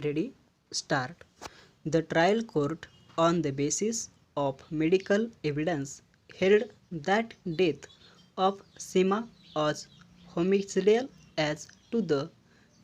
Ready? Start. The trial court, on the basis of medical evidence, held that death of Seema was homicidal as to the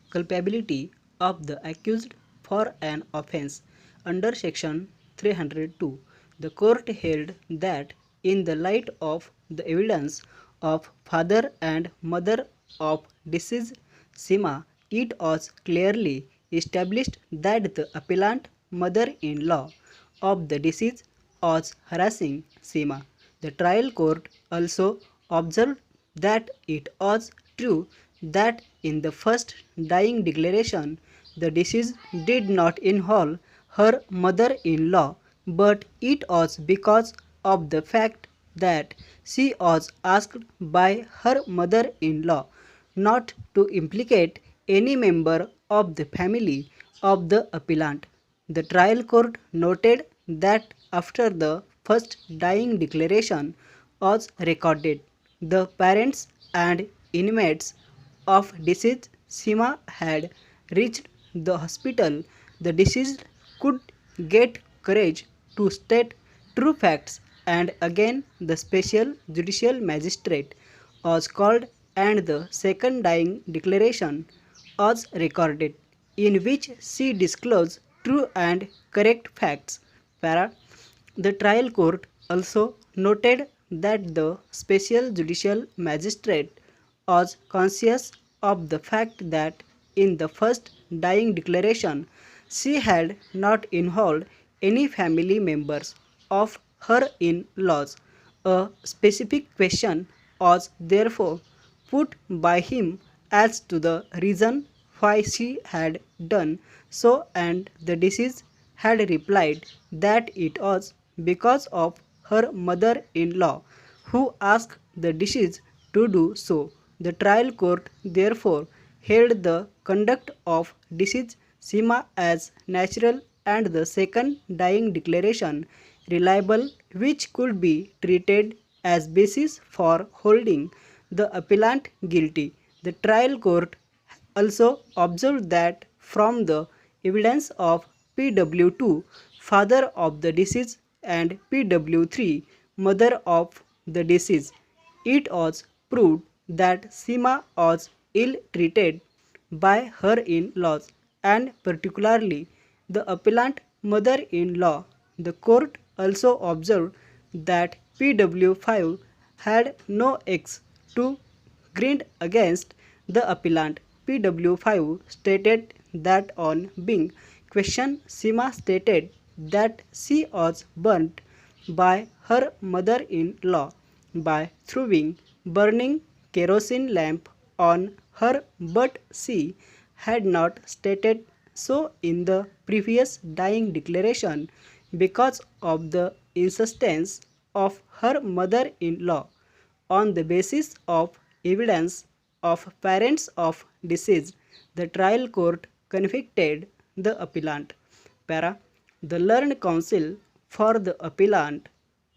culpability of the accused for an offence under Section 302. The court held that, in the light of the evidence of father and mother of deceased Seema, it was clearly established that the appellant mother-in-law of the deceased was harassing Seema. The trial court also observed that it was true that in the first dying declaration the deceased did not involve her mother-in-law, but it was because of the fact that she was asked by her mother-in-law not to implicate any member of the family of the appellant. The trial court noted that after the first dying declaration was recorded, the parents and inmates of deceased Seema had reached the hospital. The deceased could get courage to state true facts, and again the special judicial magistrate was called and the second dying declaration was recorded, in which she disclosed true and correct facts. Para. The trial court also noted that the special judicial magistrate was conscious of the fact that in the first dying declaration she had not involved any family members of her in-laws. A specific question was therefore put by him as to the reason why she had done so, and the deceased had replied that it was because of her mother-in-law who asked the deceased to do so. The trial court therefore held the conduct of deceased Seema as natural and the second dying declaration reliable, which could be treated as basis for holding the appellant guilty. The trial court also observed that from the evidence of PW2, father of the deceased, and PW3, mother of the deceased, it was proved that Seema was ill-treated by her in-laws, and particularly the appellant mother-in-law. The court also observed that PW5 had no ex to grind against the appellant. PW5 stated that on being questioned, Seema stated that she was burnt by her mother-in-law by throwing burning kerosene lamp on her, but she had not stated so in the previous dying declaration because of the insistence of her mother-in-law. On the basis of evidence of parents of deceased, the trial court convicted the appellant. Para. The learned counsel for the appellant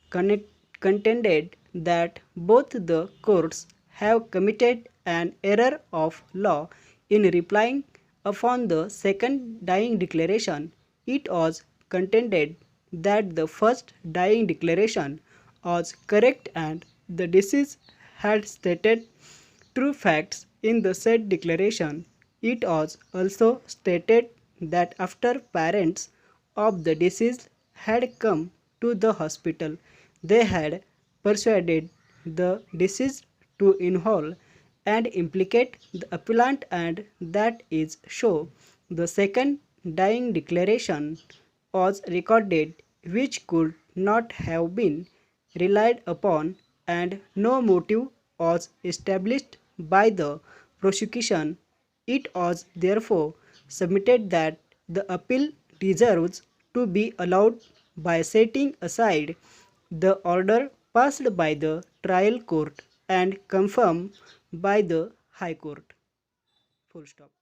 contended that both the courts have committed an error of law in replying upon the second dying declaration. It was contended that the first dying declaration was correct and the deceased had stated true facts in the said declaration. It was also stated that after parents of the deceased had come to the hospital, they had persuaded the deceased to involve and implicate the appellant, and that is so. The second dying declaration was recorded, which could not have been relied upon, and no motive was established by the prosecution. It was therefore submitted that the appeal deserves to be allowed by setting aside the order passed by the trial court and confirmed by the High Court. Full stop.